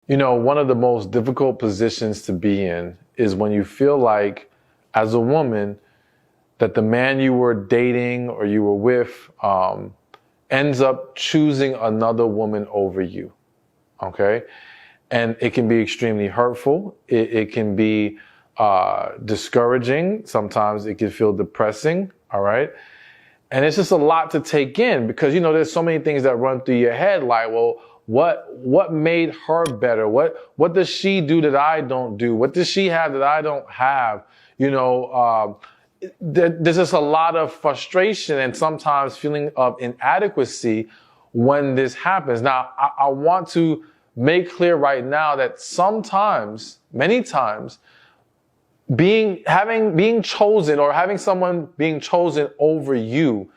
You know, one of the most difficult positions to be in is when you feel like, as a woman, that the man you were dating or you were with ends up choosing another woman over you. Okay? And it can be extremely hurtful. It can be discouraging. Sometimes it can feel depressing. All right? And it's just a lot to take in because, you know, there's so many things that run through your head like, well, what made her better? What does she do that I don't do? What does she have that I don't have? You know, there's just a lot of frustration and sometimes feeling of inadequacy when this happens. Now, I want to make clear right now that sometimes, many times, being chosen or having someone being chosen over you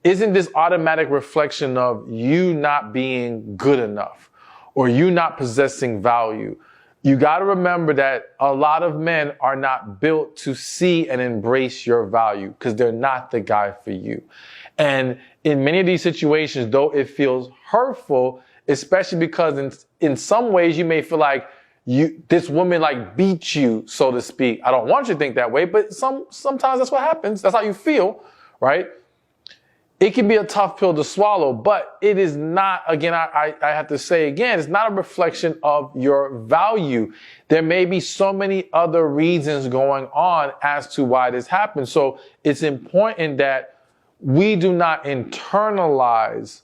isn't this automatic reflection of you not being good enough or you not possessing value. You got to remember that a lot of men are not built to see and embrace your value because they're not the guy for you. And in many of these situations, though it feels hurtful, especially because in some ways you may feel like this woman like beat you, so to speak. I don't want you to think that way, but sometimes that's what happens. That's how you feel, right? It can be a tough pill to swallow, but it is not, again, I have to say again, it's not a reflection of your value. There may be so many other reasons going on as to why this happens. So it's important that we do not internalize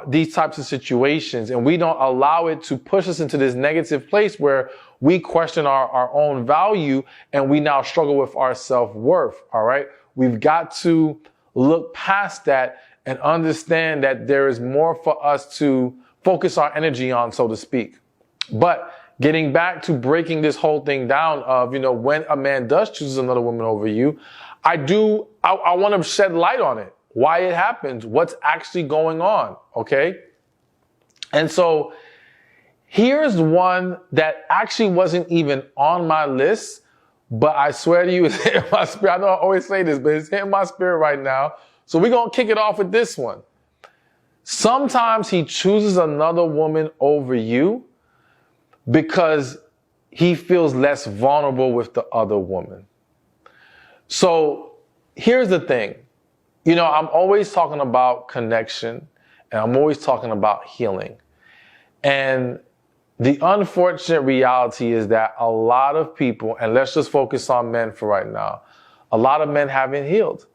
these types of situations and we don't allow it to push us into this negative place where we question our own value and we now struggle with our self-worth. All right. We've got to look past that and understand that there is more for us to focus our energy on, so to speak. But getting back to breaking this whole thing down of, you know, when a man does choose another woman over you, I want to shed light on it. Why it happens, what's actually going on, okay? And so here's one that actually wasn't even on my list, but I swear to you, it's hitting my spirit. I know I always say this, but it's hitting my spirit right now. So we're going to kick it off with this one. Sometimes he chooses another woman over you because he feels less vulnerable with the other woman. So here's the thing. You know, I'm always talking about connection and I'm always talking about healing. And the unfortunate reality is that a lot of people, and let's just focus on men for right now, a lot of men haven't healed.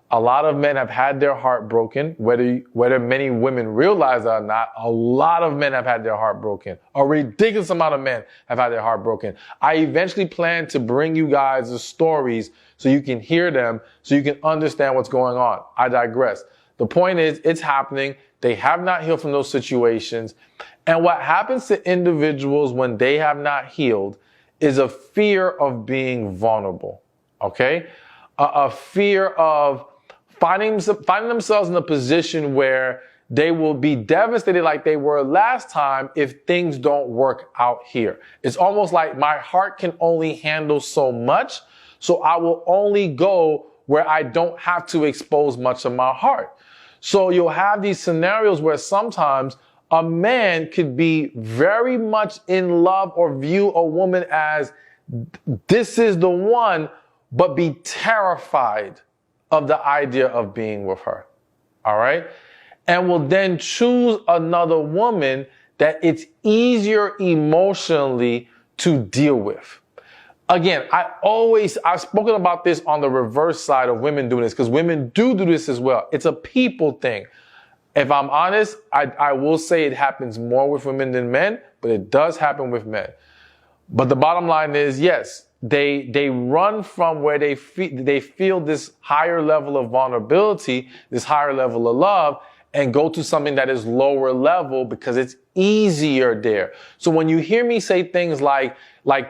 A lot of men have had their heart broken, whether many women realize that or not, a lot of men have had their heart broken. A ridiculous amount of men have had their heart broken. I eventually plan to bring you guys the stories so you can hear them, so you can understand what's going on. I digress. The point is, it's happening. They have not healed from those situations. And what happens to individuals when they have not healed is a fear of being vulnerable, okay? A fear of finding themselves in a position where they will be devastated like they were last time if things don't work out here. It's almost like my heart can only handle so much, so I will only go where I don't have to expose much of my heart. So you'll have these scenarios where sometimes a man could be very much in love or view a woman as this is the one, but be terrified of the idea of being with her. All right. And will then choose another woman that it's easier emotionally to deal with. Again, I've spoken about this on the reverse side of women doing this because women do this as well. It's a people thing. If I'm honest, I will say it happens more with women than men, but it does happen with men. But the bottom line is, yes, they run from where they feel this higher level of vulnerability, this higher level of love, and go to something that is lower level because it's easier there. So when you hear me say things like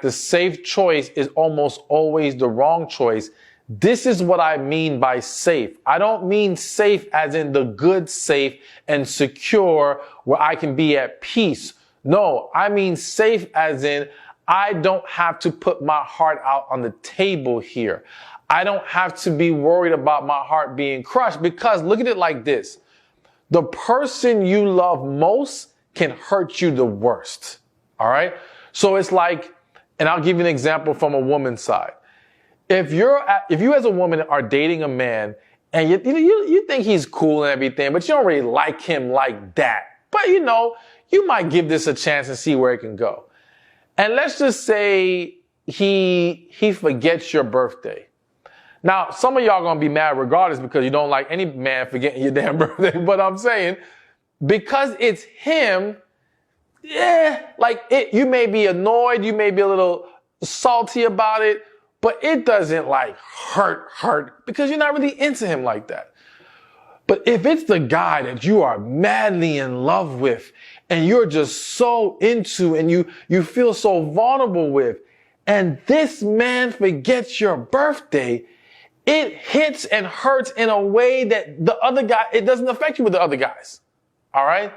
the safe choice is almost always the wrong choice, this is what I mean by safe. I don't mean safe as in the good safe and secure where I can be at peace. No, I mean safe as in I don't have to put my heart out on the table here. I don't have to be worried about my heart being crushed because look at it like this. The person you love most can hurt you the worst. All right. So it's like, and I'll give you an example from a woman's side. If you as a woman are dating a man and you think he's cool and everything, but you don't really like him like that. But you might give this a chance and see where it can go. And let's just say he forgets your birthday. Now, some of y'all gonna be mad regardless because you don't like any man forgetting your damn birthday. But I'm saying, because it's him, you may be annoyed, you may be a little salty about it, but it doesn't like hurt because you're not really into him like that. But if it's the guy that you are madly in love with and you're just so into and you feel so vulnerable with, and this man forgets your birthday, it hits and hurts in a way that the other guy, it doesn't affect you with the other guys. All right?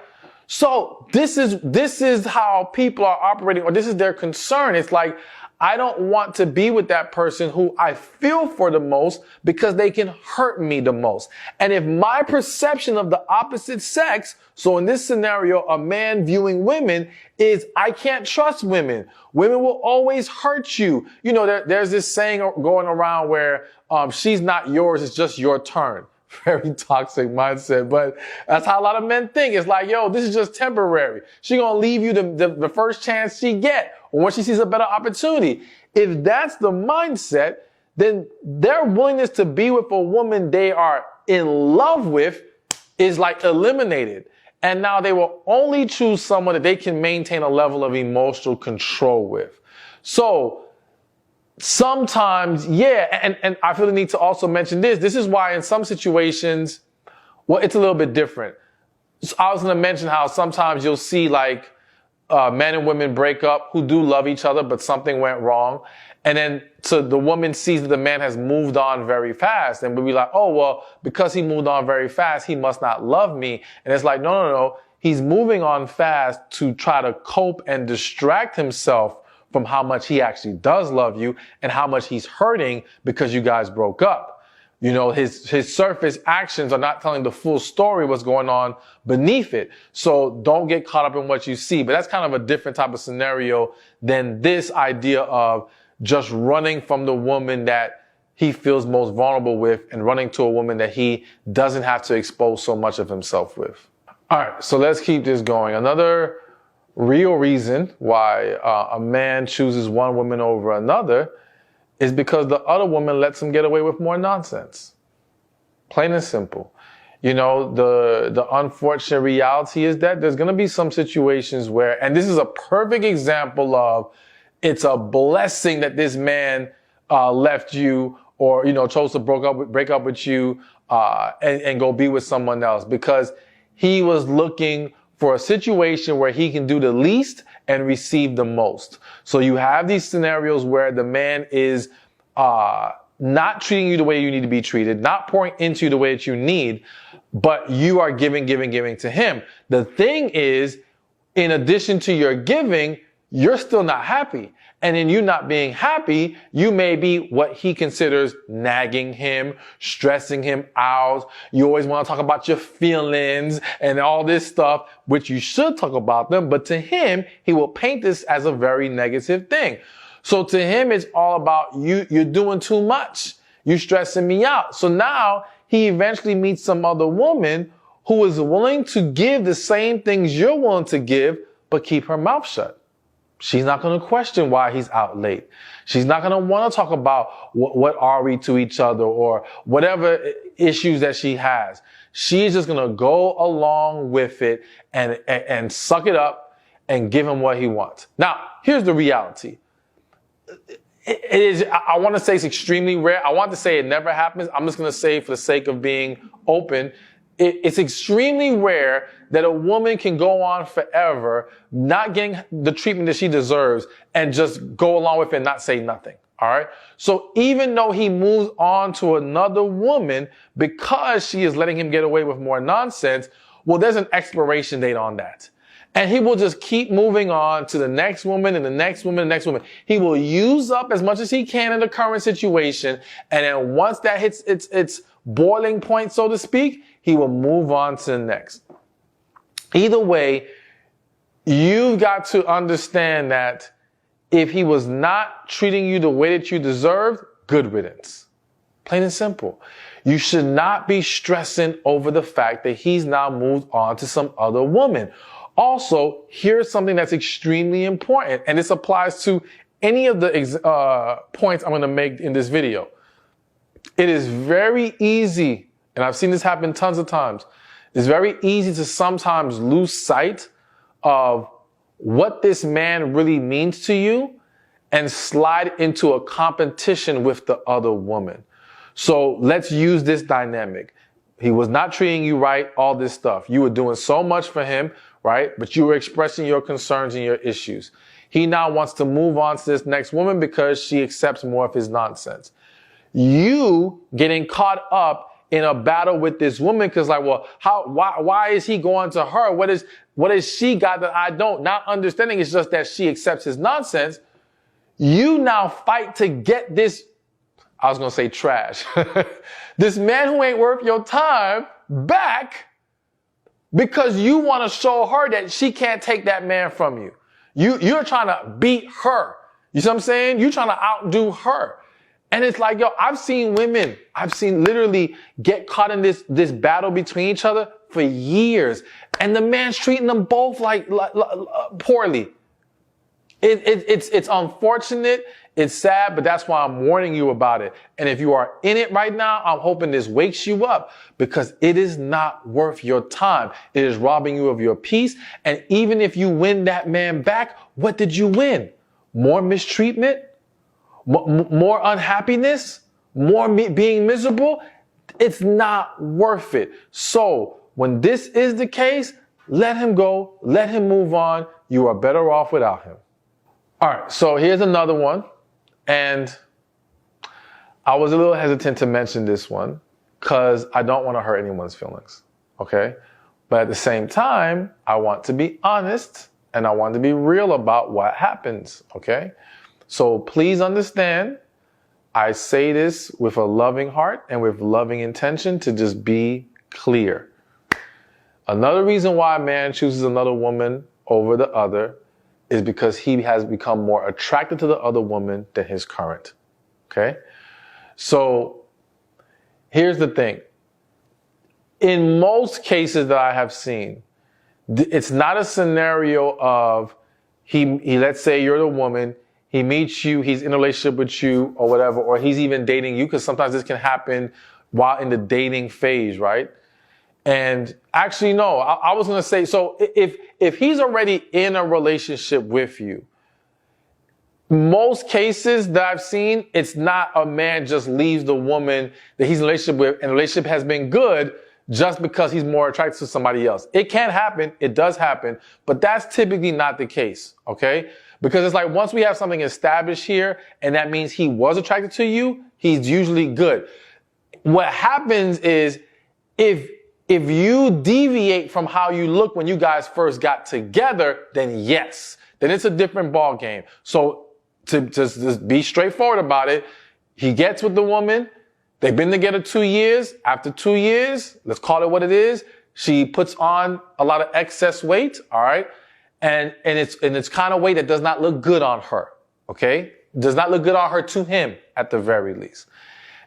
So this is how people are operating, or this is their concern. It's like, I don't want to be with that person who I feel for the most because they can hurt me the most. And if my perception of the opposite sex, so in this scenario, a man viewing women, is I can't trust women. Women will always hurt you. There's this saying going around where she's not yours, it's just your turn. Very toxic mindset, but that's how a lot of men think. It's like, yo, this is just temporary. She gonna leave you the first chance she get, or when she sees a better opportunity. If that's the mindset, then their willingness to be with a woman they are in love with is like eliminated. And now they will only choose someone that they can maintain a level of emotional control with. So sometimes, and I feel the need to also mention this. This is why in some situations, well, it's a little bit different. So I was going to mention how sometimes you'll see like men and women break up who do love each other, but something went wrong. And then so the woman sees that the man has moved on very fast, and we'll be like, oh, well, because he moved on very fast, he must not love me. And it's like, no. He's moving on fast to try to cope and distract himself from how much he actually does love you and how much he's hurting because you guys broke up. His surface actions are not telling the full story, what's going on beneath it. So don't get caught up in what you see. But that's kind of a different type of scenario than this idea of just running from the woman that he feels most vulnerable with and running to a woman that he doesn't have to expose so much of himself with. All right, so let's keep this going. Another real reason why a man chooses one woman over another is because the other woman lets him get away with more nonsense. Plain and simple. The unfortunate reality is that there's going to be some situations where, and this is a perfect example of, it's a blessing that this man left you or, chose to break up with you and go be with someone else, because he was looking for a situation where he can do the least and receive the most. So you have these scenarios where the man is not treating you the way you need to be treated, not pouring into you the way that you need, but you are giving to him. The thing is, in addition to your giving, you're still not happy. And in you not being happy, you may be what he considers nagging him, stressing him out. You always want to talk about your feelings and all this stuff, which you should talk about them. But to him, he will paint this as a very negative thing. So to him, it's all about you're doing too much. You're stressing me out. So now he eventually meets some other woman who is willing to give the same things you're willing to give, but keep her mouth shut. She's not going to question why he's out late. She's not going to want to talk about what are we to each other or whatever issues that she has. She's just going to go along with it and suck it up and give him what he wants. Now, here's the reality. I want to say it's extremely rare. I want to say it never happens. I'm just going to say, for the sake of being open, it's extremely rare that a woman can go on forever not getting the treatment that she deserves and just go along with it and not say nothing. All right. So even though he moves on to another woman because she is letting him get away with more nonsense, well, there's an expiration date on that. And he will just keep moving on to the next woman and the next woman and the next woman. He will use up as much as he can in the current situation. And then once that hits its boiling point, so to speak, he will move on to the next. Either way, You've got to understand that if he was not treating you the way that you deserved, good riddance. Plain and simple. You should not be stressing over the fact that he's now moved on to some other woman. Also, here's something that's extremely important, and this applies to any of the points I'm going to make in this video. It is very easy, and I've seen this happen tons of times. It's very easy to sometimes lose sight of what this man really means to you and slide into a competition with the other woman. So let's use this dynamic. He was not treating you right, all this stuff. You were doing so much for him, right? But you were expressing your concerns and your issues. He now wants to move on to this next woman because she accepts more of his nonsense. You getting caught up in a battle with this woman because like, well, why is he going to her? What has she got that I don't? Not understanding it's just that she accepts his nonsense. You now fight to get this, I was going to say trash, this man who ain't worth your time back because you want to show her that she can't take that man from you. You're trying to beat her. You see what I'm saying? You're trying to outdo her. And it's like, yo, I've seen literally get caught in this battle between each other for years. And the man's treating them both like poorly. It's unfortunate. It's sad, but that's why I'm warning you about it. And if you are in it right now, I'm hoping this wakes you up because it is not worth your time. It is robbing you of your peace. And even if you win that man back, what did you win? More mistreatment? More unhappiness? More being miserable? It's not worth it. So when this is the case, let him go. Let him move on. You are better off without him. All right, so here's another one. And I was a little hesitant to mention this one because I don't want to hurt anyone's feelings, okay? But at the same time, I want to be honest and I want to be real about what happens, okay? So please understand, I say this with a loving heart and with loving intention to just be clear. Another reason why a man chooses another woman over the other is because he has become more attracted to the other woman than his current. Okay? So here's the thing. In most cases that I have seen, it's not a scenario of he let's say you're the woman, he meets you, he's in a relationship with you or whatever, or he's even dating you, because sometimes this can happen while in the dating phase, right? And actually, no, I was going to say, so if he's already in a relationship with you, most cases that I've seen, it's not a man just leaves the woman that he's in a relationship with and the relationship has been good just because he's more attracted to somebody else. It can happen. It does happen, but that's typically not the case. Okay. Because it's like once we have something established here and that means he was attracted to you, he's usually good. What happens is if you deviate from how you look when you guys first got together, then yes, then it's a different ball game. So to just be straightforward about it, he gets with the woman. They've been together 2 years. After 2 years, let's call it what it is. She puts on a lot of excess weight. All right. And it's kind of weight that does not look good on her. Okay. Does not look good on her to him at the very least.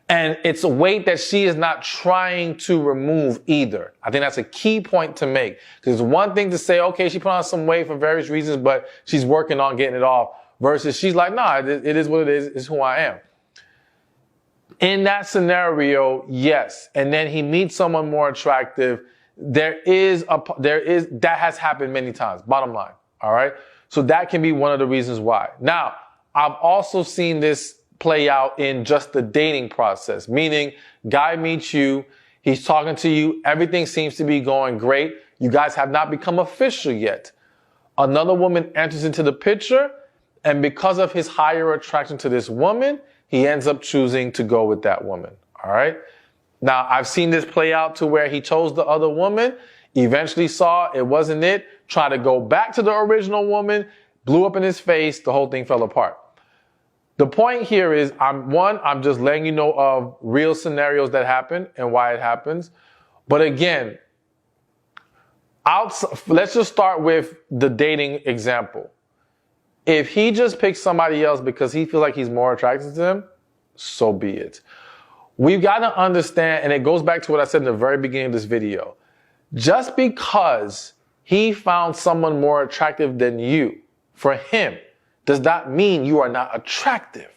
And it's a weight that she is not trying to remove either. I think that's a key point to make. Because it's one thing to say, okay, she put on some weight for various reasons, but she's working on getting it off. Versus she's like, nah, it is what it is. It's who I am. In that scenario, yes. And then he meets someone more attractive. That has happened many times. Bottom line. All right. So that can be one of the reasons why. Now, I've also seen this play out in just the dating process, meaning guy meets you, he's talking to you, everything seems to be going great. You guys have not become official yet. Another woman enters into the picture, and because of his higher attraction to this woman, he ends up choosing to go with that woman. All right. Now, I've seen this play out to where he chose the other woman, eventually saw it wasn't it, tried to go back to the original woman, blew up in his face, the whole thing fell apart. The point here is, I'm just letting you know of real scenarios that happen and why it happens. But again, Let's just start with the dating example. If he just picks somebody else because he feels like he's more attracted to them, so be it. We've got to understand, and it goes back to what I said in the very beginning of this video. Just because he found someone more attractive than you, for him, does not mean you are not attractive.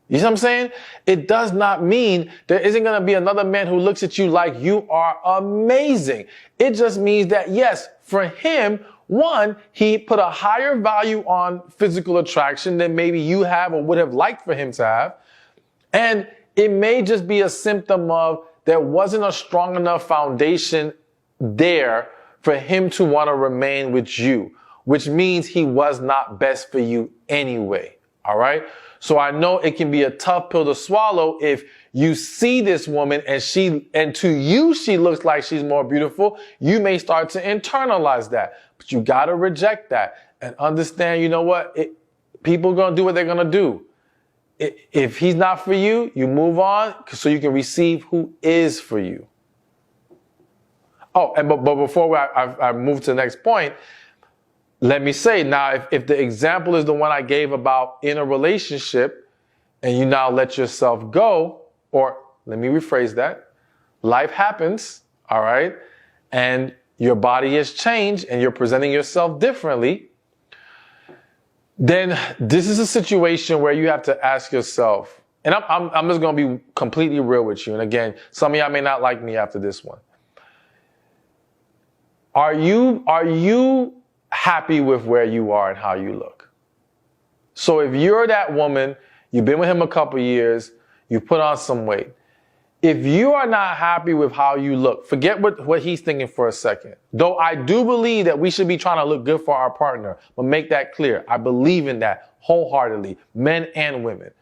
You see what I'm saying? It does not mean there isn't going to be another man who looks at you like you are amazing. It just means that, yes, for him, one, he put a higher value on physical attraction than maybe you have or would have liked for him to have. And it may just be a symptom of there wasn't a strong enough foundation there for him to want to remain with you, which means he was not best for you anyway. All right. So I know it can be a tough pill to swallow if you see this woman and to you, she looks like she's more beautiful. You may start to internalize that, but you got to reject that and understand, you know what? People are going to do what they're going to do. If he's not for you, you move on so you can receive who is for you. Oh, but before I move to the next point, let me say now, if the example is the one I gave about in a relationship and you now let yourself go, or let me rephrase that, life happens, all right, and your body has changed and you're presenting yourself differently, then this is a situation where you have to ask yourself, and I'm just going to be completely real with you. And again, some of y'all may not like me after this one. Are you happy with where you are and how you look? So if you're that woman, you've been with him a couple years, you put on some weight. If you are not happy with how you look, forget what he's thinking for a second. Though I do believe that we should be trying to look good for our partner, but make that clear. I believe in that wholeheartedly, men and women.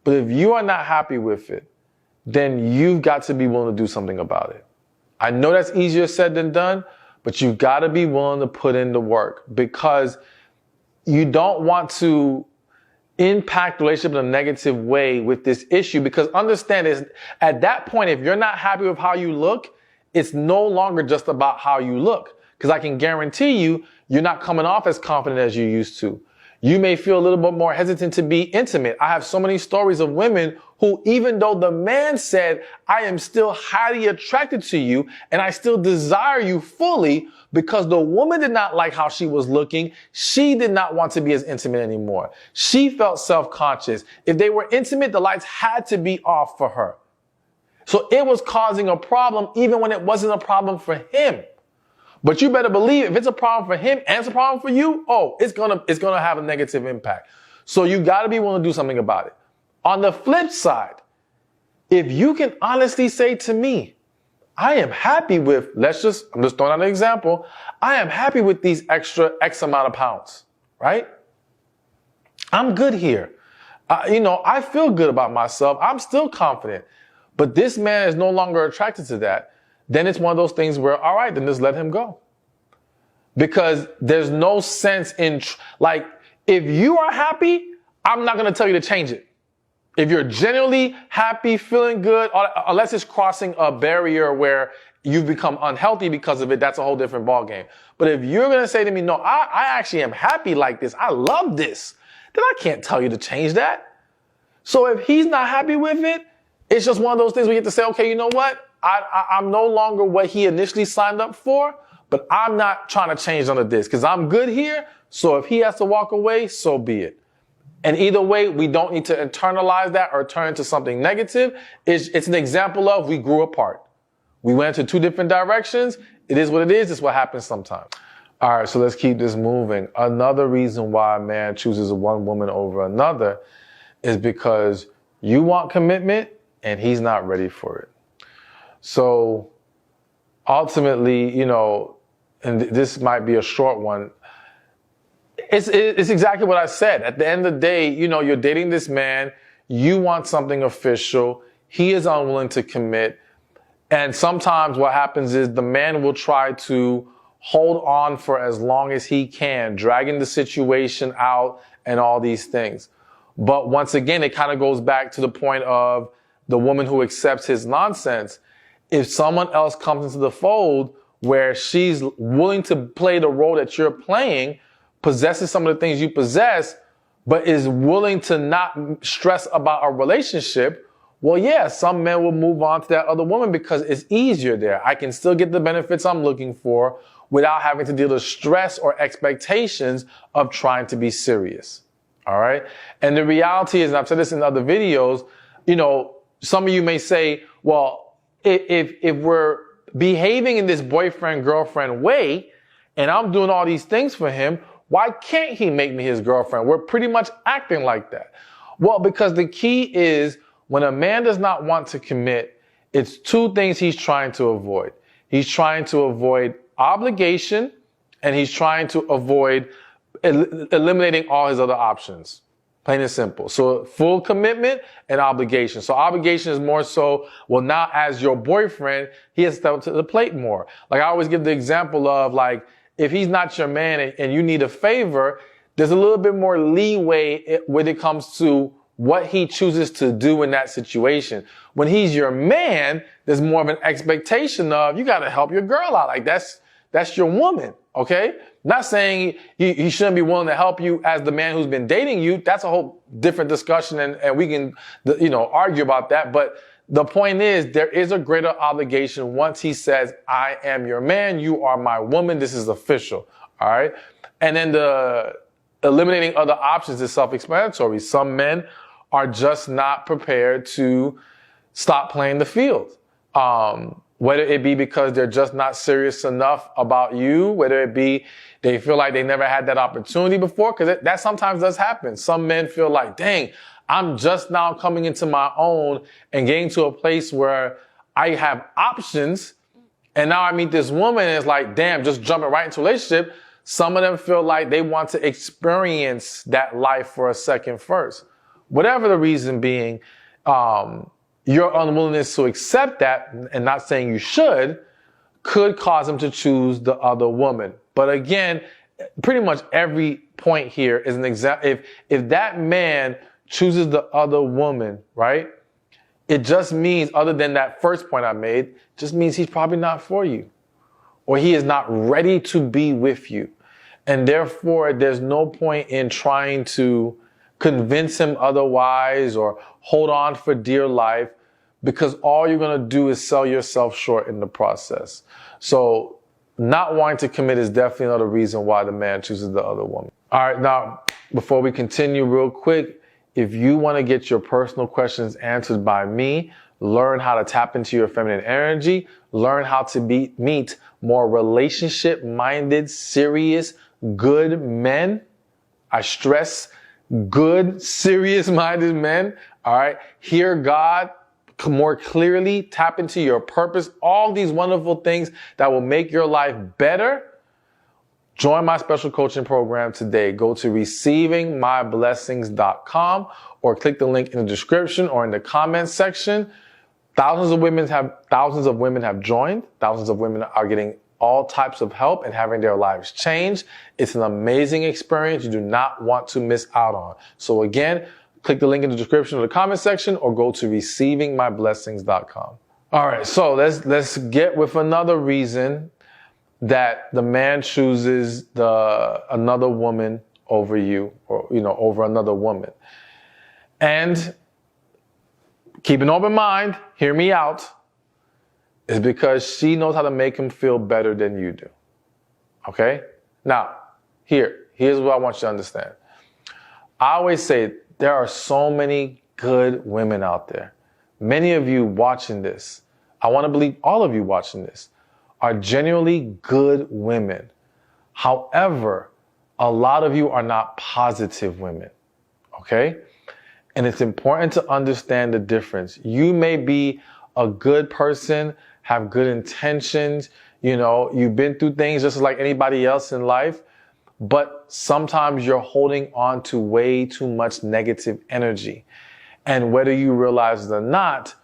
But if you are not happy with it, then you've got to be willing to do something about it. I know that's easier said than done, but you've got to be willing to put in the work, because you don't want to impact the relationship in a negative way with this issue. Because understand is, at that point, if you're not happy with how you look, it's no longer just about how you look. Because I can guarantee you, you're not coming off as confident as you used to. You may feel a little bit more hesitant to be intimate. I have so many stories of women who, even though the man said, I am still highly attracted to you and I still desire you fully, because the woman did not like how she was looking, she did not want to be as intimate anymore. She felt self-conscious. If they were intimate, the lights had to be off for her. So it was causing a problem even when it wasn't a problem for him. But you better believe if it's a problem for him and it's a problem for you, it's gonna have a negative impact. So you gotta be willing to do something about it. On the flip side, if you can honestly say to me, I am happy with, I'm just throwing out an example, I am happy with these extra X amount of pounds, right? I'm good here. I feel good about myself. I'm still confident. But this man is no longer attracted to that. Then it's one of those things where, all right, then just let him go. Because there's no sense in, if you are happy, I'm not going to tell you to change it. If you're genuinely happy, feeling good, unless it's crossing a barrier where you've become unhealthy because of it, that's a whole different ballgame. But if you're going to say to me, no, I actually am happy like this, I love this, then I can't tell you to change that. So if he's not happy with it, it's just one of those things where you have to say, okay, you know what? I'm no longer what he initially signed up for, but I'm not trying to change none of this because I'm good here. So if he has to walk away, so be it. And either way, we don't need to internalize that or turn into something negative. It's an example of we grew apart. We went into two different directions. It is what it is. It's what happens sometimes. All right, so let's keep this moving. Another reason why a man chooses one woman over another is because you want commitment and he's not ready for it. So ultimately, and this might be a short one, it's exactly what I said. At the end of the day, you're dating this man, you want something official, he is unwilling to commit, and sometimes what happens is the man will try to hold on for as long as he can, dragging the situation out and all these things. But once again, it kind of goes back to the point of the woman who accepts his nonsense. If someone else comes into the fold, where she's willing to play the role that you're playing, possesses some of the things you possess, but is willing to not stress about a relationship, well, yeah, some men will move on to that other woman because it's easier there. I can still get the benefits I'm looking for without having to deal with stress or expectations of trying to be serious. All right. And the reality is, and I've said this in other videos, you know, some of you may say, well, if we're behaving in this boyfriend-girlfriend way and I'm doing all these things for him, why can't he make me his girlfriend? We're pretty much acting like that. Well, because the key is when a man does not want to commit, it's two things he's trying to avoid. He's trying to avoid obligation and he's trying to avoid eliminating all his other options. Plain and simple. So full commitment and obligation. So obligation is more so, well, now as your boyfriend, he has to step up to the plate more. Like I always give the example of like, if he's not your man and you need a favor, there's a little bit more leeway when it comes to what he chooses to do in that situation. When he's your man, there's more of an expectation of you got to help your girl out. Like that's your woman. Okay. Not saying he shouldn't be willing to help you as the man who's been dating you. That's a whole different discussion and we can, argue about that. But the point is there is a greater obligation once he says, I am your man. You are my woman. This is official. All right. And then the eliminating other options is self-explanatory. Some men are just not prepared to stop playing the field. Whether it be because they're just not serious enough about you, whether it be they feel like they never had that opportunity before, because that sometimes does happen. Some men feel like, dang, I'm just now coming into my own and getting to a place where I have options. And now I meet this woman and it's like, damn, just jumping right into a relationship. Some of them feel like they want to experience that life for a second first. Whatever the reason being, your unwillingness to accept that, and not saying you should, could cause him to choose the other woman. But again, pretty much every point here is an example. If that man chooses the other woman, right, it just means, other than that first point I made, just means he's probably not for you, or he is not ready to be with you. And therefore, there's no point in trying to convince him otherwise or hold on for dear life, because all you're going to do is sell yourself short in the process. So not wanting to commit is definitely another reason why the man chooses the other woman. All right. Now, before we continue real quick, if you want to get your personal questions answered by me, learn how to tap into your feminine energy, learn how to meet more relationship-minded, serious, good men. I stress good, serious-minded men. All right. Hear God more clearly, tap into your purpose, all these wonderful things that will make your life better. Join my special coaching program today. Go to receivingmyblessings.com or click the link in the description or in the comments section. Thousands of women have joined. Thousands of women are getting all types of help and having their lives change. It's an amazing experience you do not want to miss out on. So again, click the link in the description or the comment section or go to receivingmyblessings.com. All right, so let's get with another reason that the man chooses another woman over you, or over another woman. And keep an open mind, hear me out, is because she knows how to make him feel better than you do. Okay? Now, here's what I want you to understand. I always say there are so many good women out there. Many of you watching this, I want to believe all of you watching this, are genuinely good women. However, a lot of you are not positive women. Okay? And it's important to understand the difference. You may be a good person, have good intentions, you've been through things just like anybody else in life, but sometimes you're holding on to way too much negative energy. And whether you realize it or not,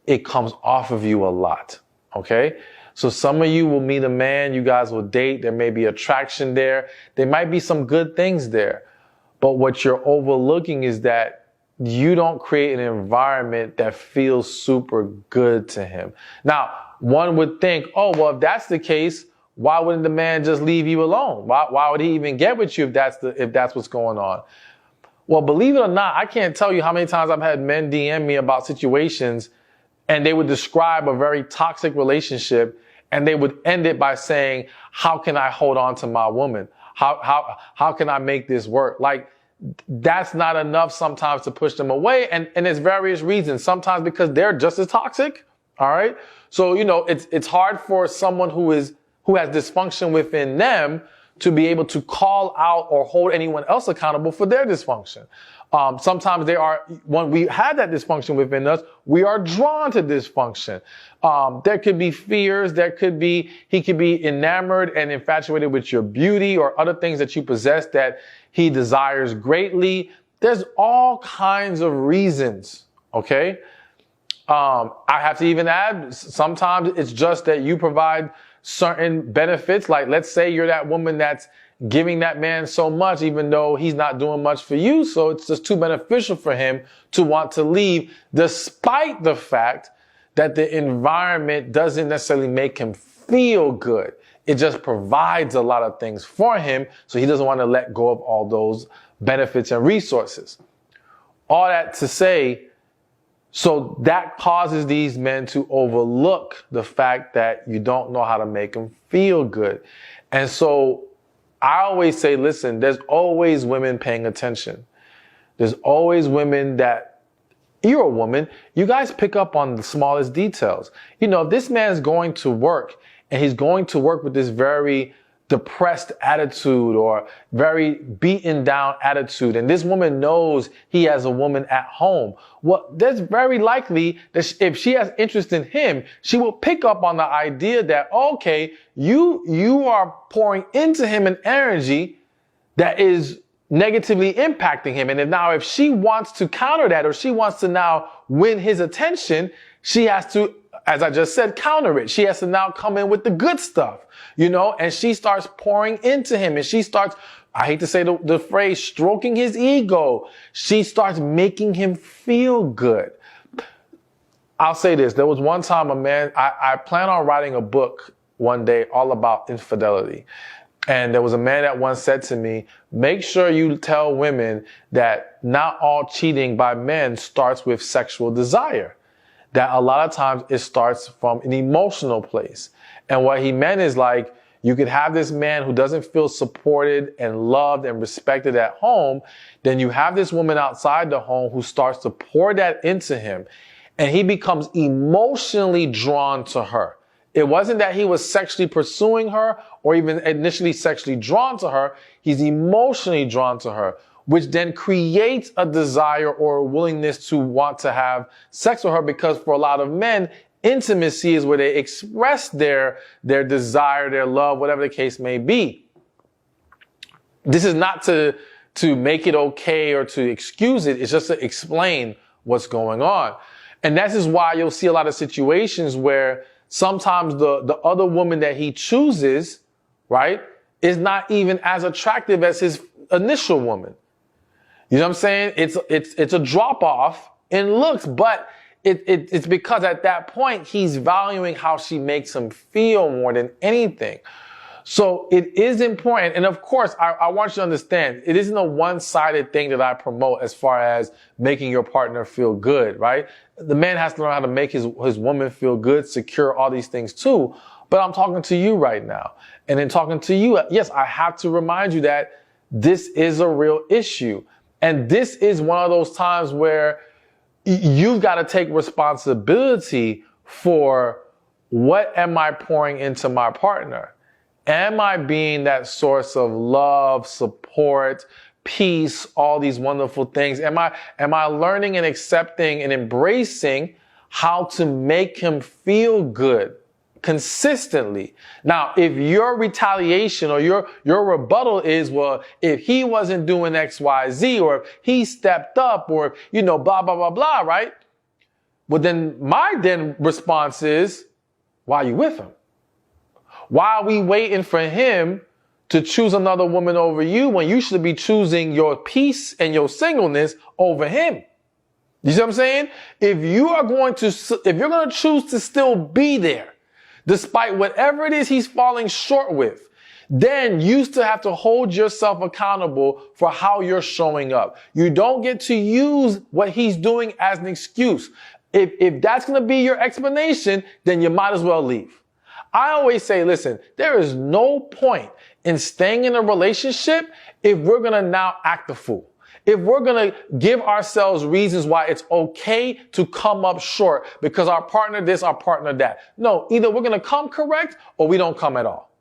it comes off of you a lot. Okay? So some of you will meet a man, you guys will date, there may be attraction there, there might be some good things there. But what you're overlooking is that you don't create an environment that feels super good to him. Now, one would think, oh, well, if that's the case, why wouldn't the man just leave you alone? Why would he even get with you if that's what's going on? Well, believe it or not, I can't tell you how many times I've had men DM me about situations and they would describe a very toxic relationship and they would end it by saying, how can I hold on to my woman? How can I make this work? Like, that's not enough sometimes to push them away. And there's various reasons. Sometimes because they're just as toxic. All right. So, it's hard for someone who has dysfunction within them to be able to call out or hold anyone else accountable for their dysfunction. Sometimes when we have that dysfunction within us, we are drawn to dysfunction. There could be fears. He could be enamored and infatuated with your beauty or other things that you possess that he desires greatly. There's all kinds of reasons. Okay. I have to even add, sometimes it's just that you provide certain benefits. Like, let's say you're that woman that's giving that man so much, even though he's not doing much for you. So it's just too beneficial for him to want to leave, despite the fact that the environment doesn't necessarily make him feel good. It just provides a lot of things for him. So he doesn't want to let go of all those benefits and resources. All that to say, so that causes these men to overlook the fact that you don't know how to make them feel good. And so I always say, listen, there's always women paying attention. There's always women that, you're a woman, you guys pick up on the smallest details. If this man's going to work and he's going to work with this very depressed attitude or very beaten down attitude, and this woman knows he has a woman at home, well, that's very likely that if she has interest in him, she will pick up on the idea that, okay, you are pouring into him an energy that is negatively impacting him. And if she wants to counter that, or she wants to now win his attention, she has to, as I just said, counter it. She has to now come in with the good stuff, and she starts pouring into him, and she starts, I hate to say the phrase, stroking his ego. She starts making him feel good. I'll say this. There was one time I plan on writing a book one day all about infidelity. And there was a man that once said to me, make sure you tell women that not all cheating by men starts with sexual desire. That a lot of times it starts from an emotional place. And what he meant is, like, you could have this man who doesn't feel supported and loved and respected at home. Then you have this woman outside the home who starts to pour that into him, and he becomes emotionally drawn to her. It wasn't that he was sexually pursuing her or even initially sexually drawn to her. He's emotionally drawn to her, which then creates a desire or a willingness to want to have sex with her, because for a lot of men, intimacy is where they express their desire, their love, whatever the case may be. This is not to make it okay or to excuse it. It's just to explain what's going on. And that is why you'll see a lot of situations where sometimes the other woman that he chooses, right, is not even as attractive as his initial woman. You know what I'm saying? It's a drop off in looks, but it's because at that point he's valuing how she makes him feel more than anything. So it is important. And of course, I want you to understand, it isn't a one-sided thing that I promote as far as making your partner feel good, right? The man has to learn how to make his woman feel good, secure, all these things too. But I'm talking to you right now. And in talking to you, yes, I have to remind you that this is a real issue. And this is one of those times where you've got to take responsibility for, what am I pouring into my partner? Am I being that source of love, support, peace, all these wonderful things? Am I learning and accepting and embracing how to make him feel good consistently? Now, if your retaliation or your rebuttal is, well, if he wasn't doing X, Y, Z, or if he stepped up, or, blah, blah, blah, blah, right? Well, then my response is, why are you with him? Why are we waiting for him to choose another woman over you when you should be choosing your peace and your singleness over him? You see what I'm saying? If you're going to choose to still be there, despite whatever it is he's falling short with, then you still have to hold yourself accountable for how you're showing up. You don't get to use what he's doing as an excuse. If that's going to be your explanation, then you might as well leave. I always say, listen, there is no point in staying in a relationship if we're going to now act the fool. If we're going to give ourselves reasons why it's okay to come up short because our partner this, our partner that. No, either we're going to come correct or we don't come at all.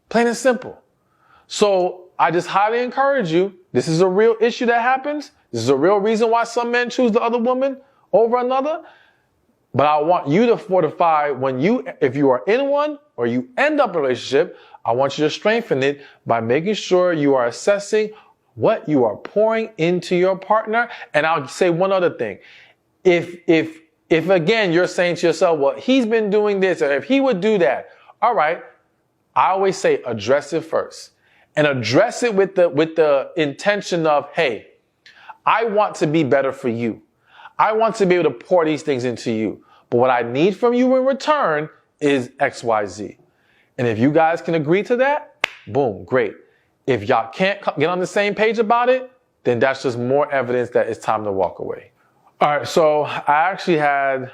Plain and simple. So I just highly encourage you. This is a real issue that happens. This is a real reason why some men choose the other woman over another. But I want you to fortify if you are in one or you end up in a relationship, I want you to strengthen it by making sure you are assessing what you are pouring into your partner. And I'll say one other thing. If again, you're saying to yourself, well, he's been doing this, and if he would do that, all right. I always say address it first, and address it with the intention of, hey, I want to be better for you. I want to be able to pour these things into you. But what I need from you in return is X, Y, Z. And if you guys can agree to that, boom, great. If y'all can't get on the same page about it, then that's just more evidence that it's time to walk away. All right, so I actually had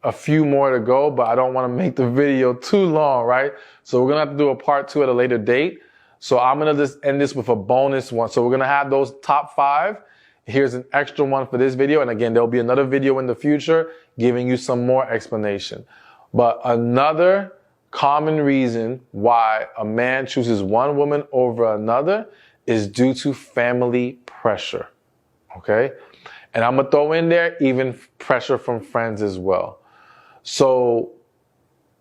a few more to go, but I don't want to make the video too long, right? So we're going to have to do a part 2 at a later date. So I'm going to just end this with a bonus one. So we're going to have those top 5. Here's an extra one for this video. And again, there'll be another video in the future giving you some more explanation. But another common reason why a man chooses one woman over another is due to family pressure. Okay? And I'm going to throw in there even pressure from friends as well. So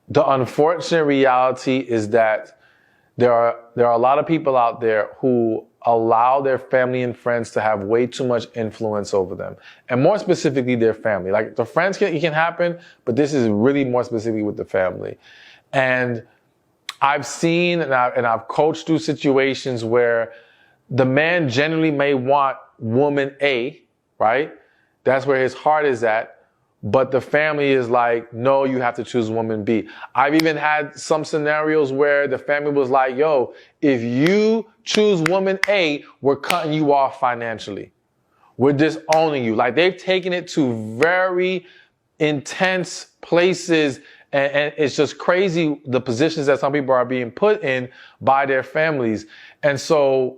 the unfortunate reality is that there are a lot of people out there who allow their family and friends to have way too much influence over them. And more specifically, their family. Like the friends it can happen, but this is really more specifically with the family. And I've seen and I've coached through situations where the man generally may want woman A, right? That's where his heart is at. But the family is like, no, you have to choose woman B. I've even had some scenarios where the family was like, yo, if you choose woman A, we're cutting you off financially. We're disowning you. Like they've taken it to very intense places. And it's just crazy the positions that some people are being put in by their families. And so,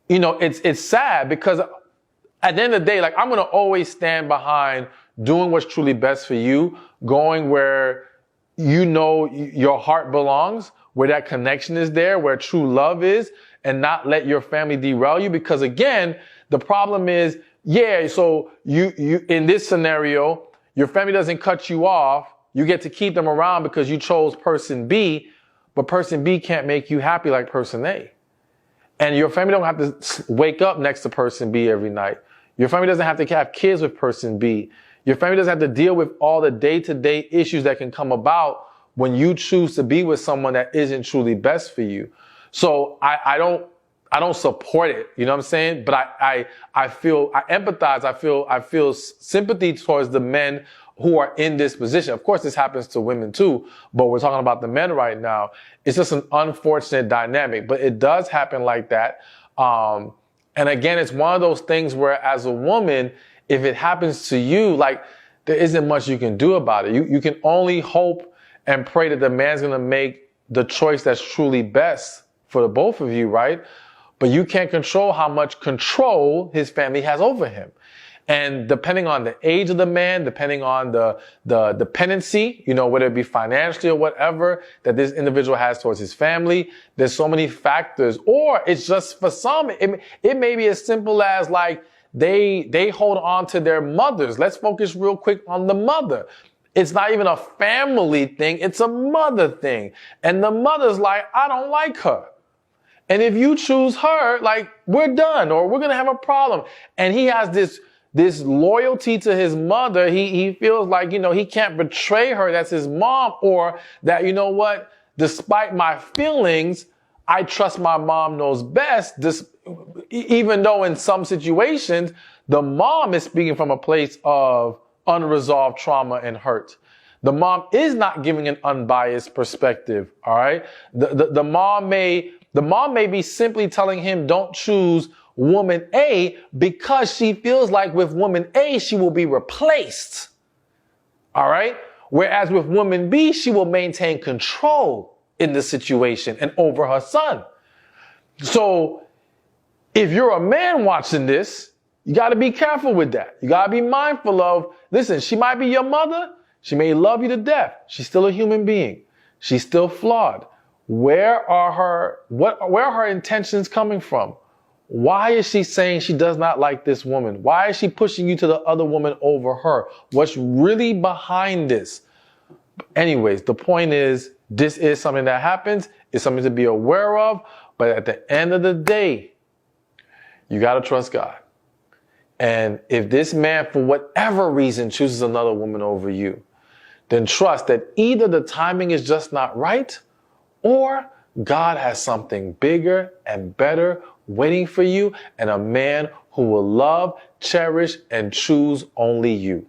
you know, it's sad because at the end of the day, like I'm going to always stand behind doing what's truly best for you, going where you know your heart belongs, where that connection is there, where true love is, and not let your family derail you. Because again, the problem is, yeah, so you in this scenario, your family doesn't cut you off. You get to keep them around because you chose person B, but person B can't make you happy like person A. And your family don't have to wake up next to person B every night. Your family doesn't have to have kids with person B. Your family doesn't have to deal with all the day-to-day issues that can come about when you choose to be with someone that isn't truly best for you. So I don't support it. You know what I'm saying? But I empathize. I feel sympathy towards the men who are in this position. Of course, this happens to women too, but we're talking about the men right now. It's just an unfortunate dynamic, but it does happen like that. And again, it's one of those things where as a woman, if it happens to you, like there isn't much you can do about it. You can only hope and pray that the man's going to make the choice that's truly best for the both of you, right? But you can't control how much control his family has over him. And depending on the age of the man, depending on the dependency, you know, whether it be financially or whatever that this individual has towards his family, there's so many factors. Or it's just for some, it may be as simple as like, they hold on to their mothers. Let's focus real quick on the mother. It's not even a family thing. It's a mother thing. And the mother's like, I don't like her. And if you choose her, like we're done or we're going to have a problem. And he has this loyalty to his mother. He feels like, you know, he can't betray her. That's his mom. Or that, you know what, despite my feelings, I trust my mom knows best. Even though in some situations, the mom is speaking from a place of unresolved trauma and hurt. The mom is not giving an unbiased perspective, all right? The mom may be simply telling him don't choose woman A because she feels like with woman A, she will be replaced, all right? Whereas with woman B, she will maintain control in the situation and over her son. So if you're a man watching this, you got to be careful with that. You got to be mindful of, listen, she might be your mother. She may love you to death. She's still a human being. She's still flawed. Where are her intentions coming from? Why is she saying she does not like this woman? Why is she pushing you to the other woman over her? What's really behind this? Anyways, the point is, this is something that happens. It's something to be aware of. But at the end of the day, you got to trust God. And if this man, for whatever reason, chooses another woman over you, then trust that either the timing is just not right, or God has something bigger and better waiting for you, and a man who will love, cherish, and choose only you.